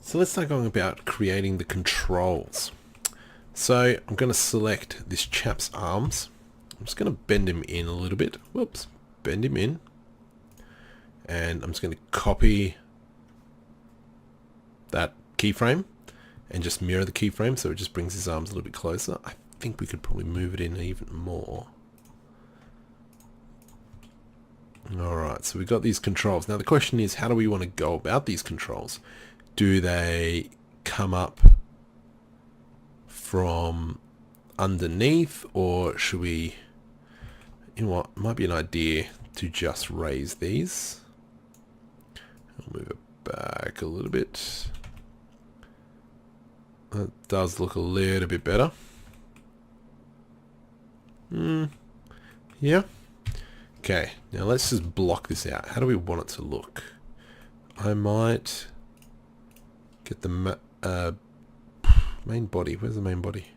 So let's start going about creating the controls. So I'm going to select this chap's arms. I'm just going to bend him in a little bit. Whoops, bend him in. And I'm just going to copy that keyframe and just mirror the keyframe so it just brings his arms a little bit closer. I think we could probably move it in even more. Alright, so we've got these controls. Now the question is, how do we want to go about these controls? Do they come up from underneath, or should we, you know what, might be an idea to just raise these. I'll move it back a little bit. That does look a little bit better. Yeah. Okay, now let's just block this out. How do we want it to look? I might get the main body. Where's the main body?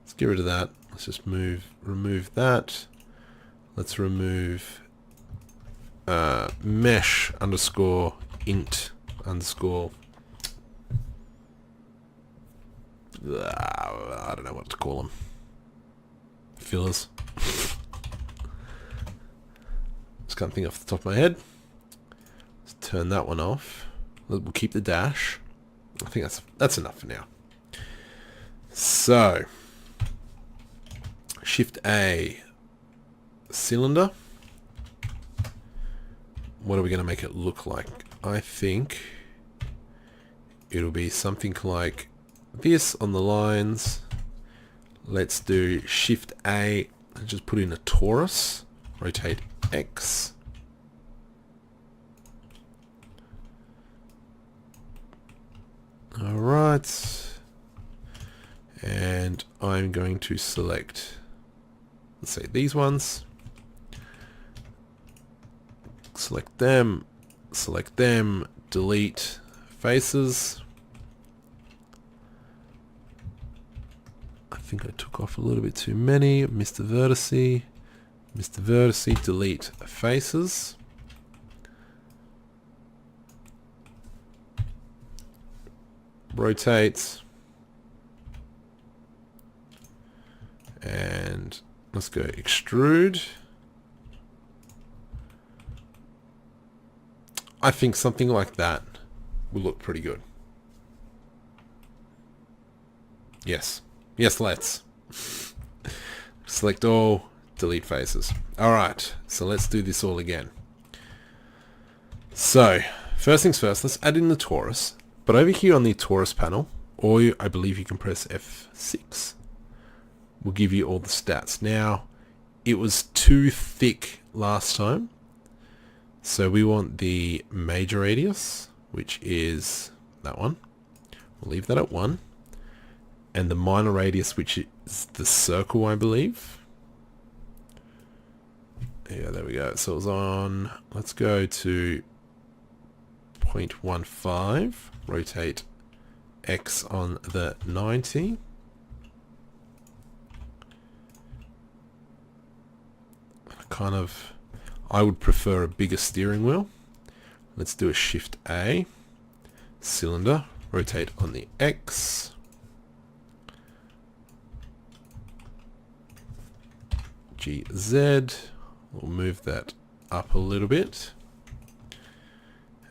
Let's get rid of that. Let's just remove that. Let's remove mesh underscore int underscore I don't know what to call them. Fillers. Just can't think off the top of my head. Let's turn that one off. We'll keep the dash. I think that's enough for now. So Shift A, cylinder. What are we going to make it look like? I think it'll be something like this on the lines. Let's do Shift A and just put in a torus. Rotate X. Alright. And I'm going to select, let's say these ones. Select them, delete faces. I think I took off a little bit too many. Mr. Vertice, delete faces. Rotate. And let's go extrude. I think something like that will look pretty good. Yes. Yes, let's. Select all, delete faces. Alright, so let's do this all again. So, first things first, let's add in the torus. But over here on the torus panel, or I believe you can press F6, will give you all the stats. Now, it was too thick last time. So we want the major radius, which is that one. We'll leave that at 1. And the minor radius, which is the circle, I believe. Yeah, there we go. So it was on, let's go to 0.15. Rotate X on the 90. I would prefer a bigger steering wheel. Let's do a Shift A, cylinder, rotate on the X. GZ, we'll move that up a little bit.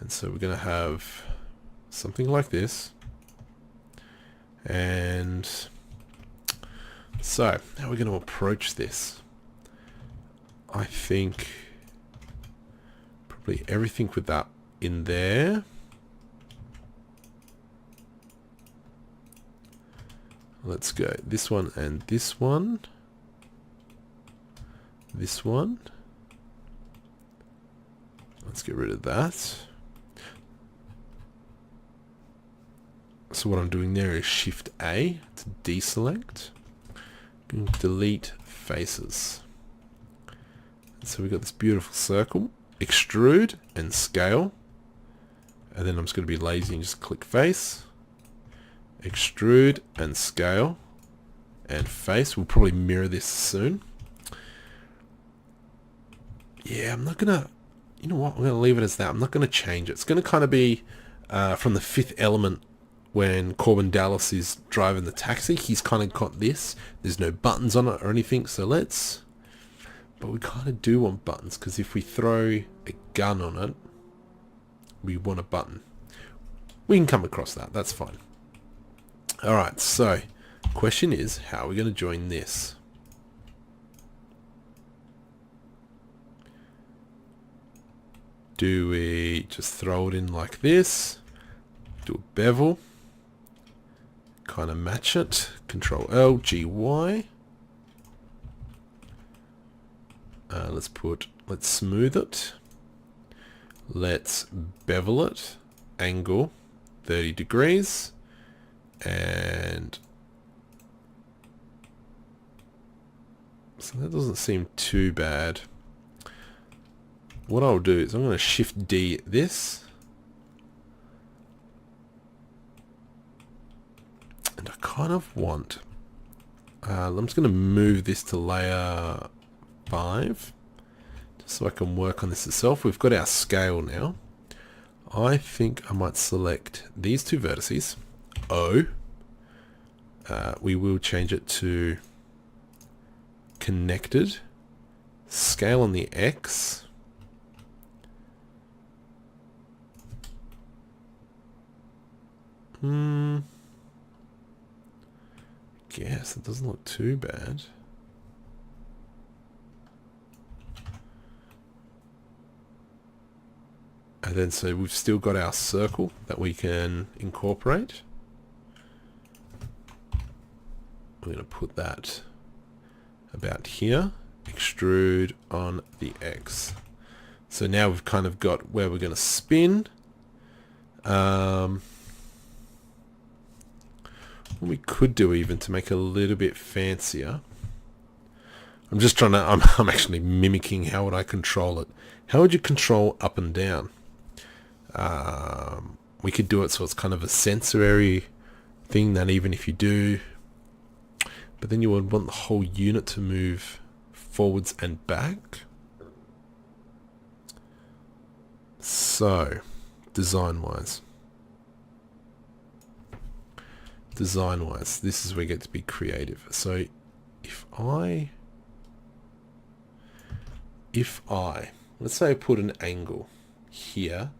And so we're going to have something like this. And so, how are we going to approach this? I think probably everything with that in there. Let's go this one and this one. This one. Let's get rid of that. So what I'm doing there is Shift A to deselect. Delete faces. So we've got this beautiful circle. Extrude and scale. And then I'm just going to be lazy and just click face. Extrude and scale. And face. We'll probably mirror this soon. Yeah, I'm not going to... You know what? I'm going to leave it as that. I'm not going to change it. It's going to kind of be from the Fifth Element when Corbin Dallas is driving the taxi. He's kind of got this. There's no buttons on it or anything, so let's... But we kind of do want buttons, because if we throw a gun on it, we want a button. We can come across that. That's fine. Alright, so question is, how are we going to join this? Do we just throw it in like this? Do a bevel? Kind of match it. Control L, G, Y. Let's smooth it. Let's bevel it. Angle 30 degrees. And so that doesn't seem too bad. What I'll do is I'm going to Shift D this. And I kind of want... I'm just going to move this to layer 5. Just so I can work on this itself. We've got our scale now. I think I might select these two vertices. O. We will change it to connected. Scale on the X. Guess it doesn't look too bad. And then so we've still got our circle that we can incorporate. We're going to put that about here. Extrude on the X. So now we've kind of got where we're going to spin. What we could do even to make it a little bit fancier. I'm just trying to, I'm actually mimicking how would I control it. How would you control up and down? We could do it so it's kind of a sensory thing that even if you do, but then you would want the whole unit to move forwards and back. So, design-wise, this is where we get to be creative. So, if I, let's say I put an angle here,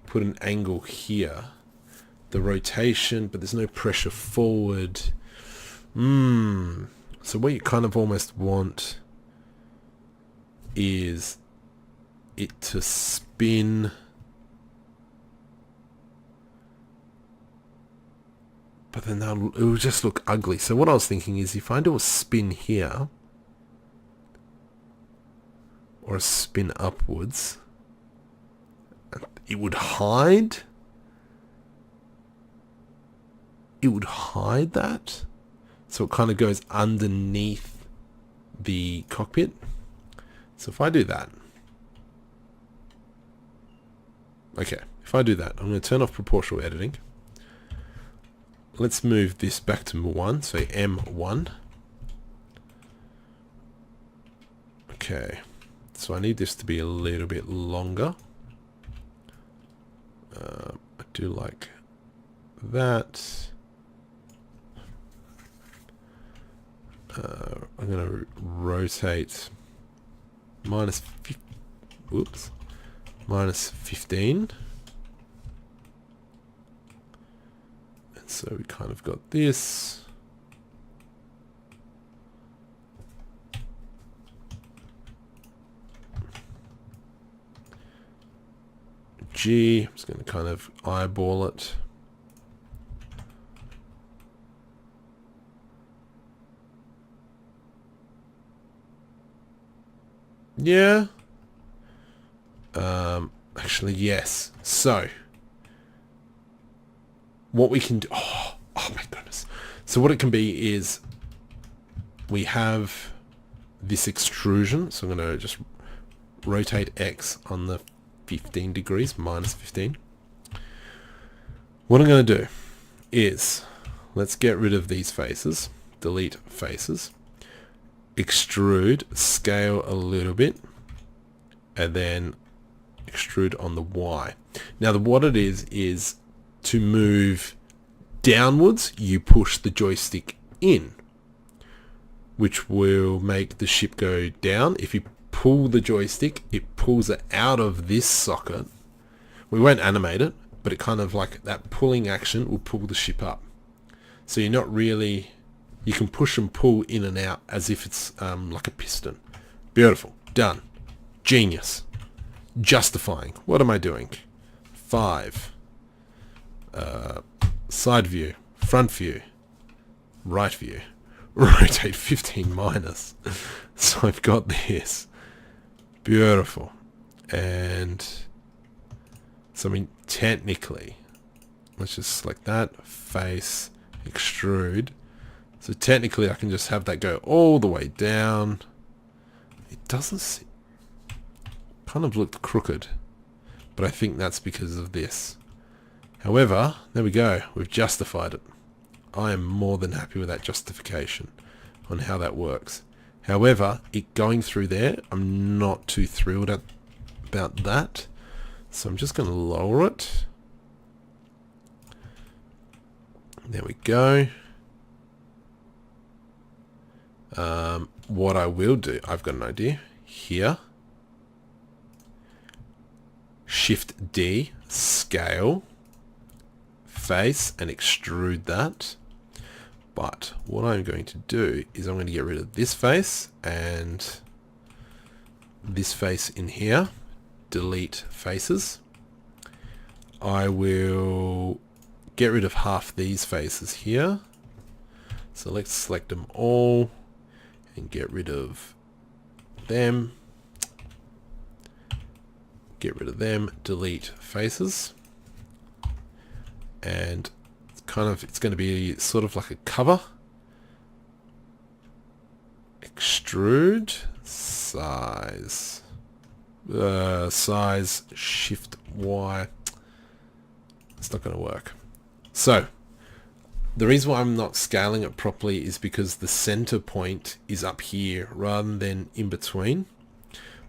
put an angle here, the rotation, but there's no pressure forward. So what you kind of almost want is it to spin, but then it will just look ugly. So what I was thinking is if I do a spin here, or a spin upwards, it would hide that. So it kind of goes underneath the cockpit. So if I do that, okay, if I do that, I'm going to turn off proportional editing. Let's move this back to 1, so M1. Okay, so I need this to be a little bit longer. I do like that. I'm going to rotate minus 15. And so we kind of got this. G, I'm just going to kind of eyeball it. Yeah. Actually, yes. So, what we can do... Oh my goodness. So what it can be is we have this extrusion. So I'm going to just rotate X on the 15 degrees, minus 15. What I'm going to do is, let's get rid of these faces. Delete faces. Extrude, scale a little bit, and then extrude on the Y. Now what it is to move downwards, you push the joystick in, which will make the ship go down. If you pull the joystick, it pulls it out of this socket. We won't animate it, but it kind of like that pulling action will pull the ship up. So you're not really, you can push and pull in and out as if it's like a piston. Beautiful. Done. Genius. Justifying. What am I doing? 5. Side view. Front view. Right view. Rotate 15 minus. So I've got this. Beautiful. And so I mean, technically, let's just select that. Face. Extrude. So technically I can just have that go all the way down. It doesn't kind of looked crooked, but I think that's because of this. However, there we go. We've justified it. I am more than happy with that justification on how that works. However, it going through there, I'm not too thrilled about that. So I'm just going to lower it. There we go. What I will do, I've got an idea. Here. Shift D, scale, face, and extrude that. But what I'm going to do is I'm going to get rid of this face and this face in here. Delete faces. I will get rid of half these faces here. So let's select them all and get rid of them. Get rid of them, delete faces, and it's going to be sort of like a cover. Extrude, size, shift Y. It's not going to work. So the reason why I'm not scaling it properly is because the center point is up here rather than in between.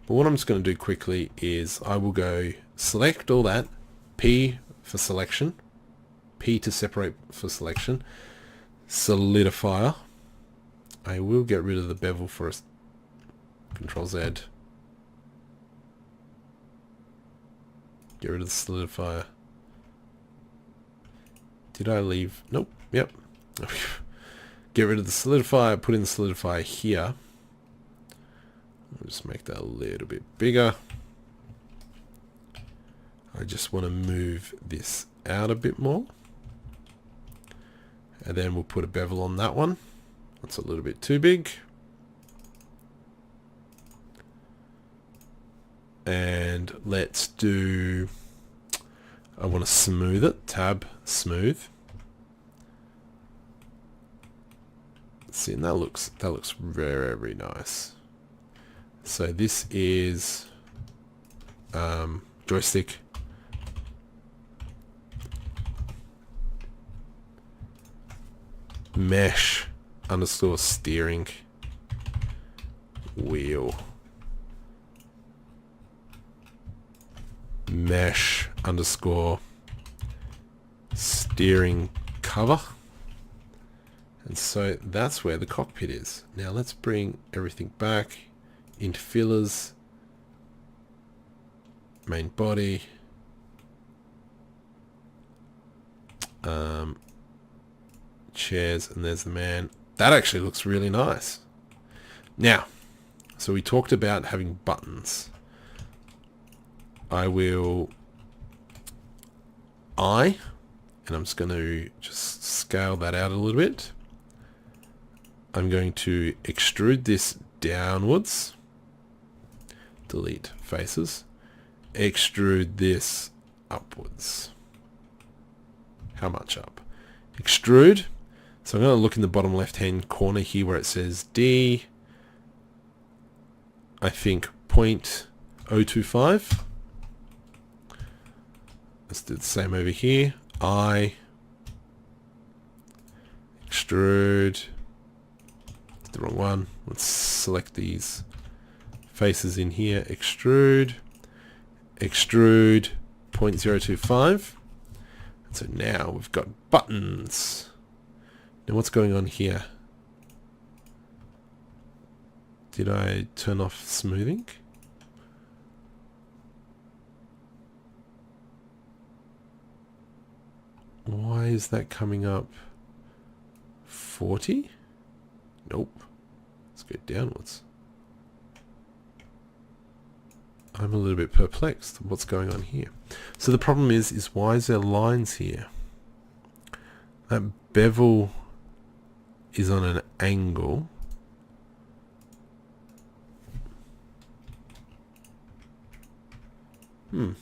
But what I'm just going to do quickly is I will go select all that, P for selection, P to separate for selection, solidifier. I will get rid of the bevel for us. Control Z. Get rid of the solidifier. Did I leave? Nope. Yep. Get rid of the solidifier, put in the solidifier here. I'll just make that a little bit bigger. I just want to move this out a bit more. And then we'll put a bevel on that one. That's a little bit too big. And let's do, I want to smooth it. Tab, smooth. See, and that looks very, very nice. So this is joystick. Mesh underscore steering wheel. Mesh underscore steering cover. And so that's where the cockpit is. Now let's bring everything back into fillers, main body, chairs, and there's the man. That actually looks really nice. Now, so we talked about having buttons. I will and I'm just going to just scale that out a little bit. I'm going to extrude this downwards. Delete faces. Extrude this upwards. How much up? Extrude. So I'm going to look in the bottom left hand corner here where it says D. I think 0.025. Let's do the same over here. I extrude. It's the wrong one. Let's select these faces in here. Extrude. extrude 0.025. So now we've got buttons. Now what's going on here? Did I turn off smoothing? Why is that coming up 40? Nope. Let's go downwards. I'm a little bit perplexed. What's going on here? So the problem is why is there lines here? That bevel is on an angle. I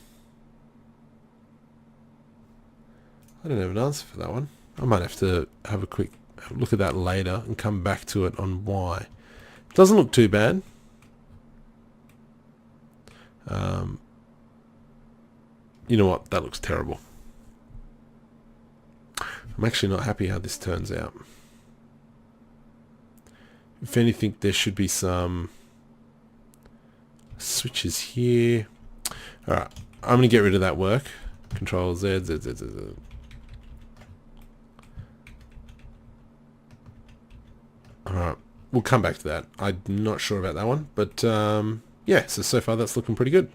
don't have an answer for that one. I might have to have a quick look at that later and come back to it on why. Doesn't look too bad. You know what? That looks terrible. I'm actually not happy how this turns out. If anything, there should be some switches here. Alright, I'm going to get rid of that work. Control Z, Z, Z, Z, Z. Alright, we'll come back to that. I'm not sure about that one, but yeah, so far that's looking pretty good.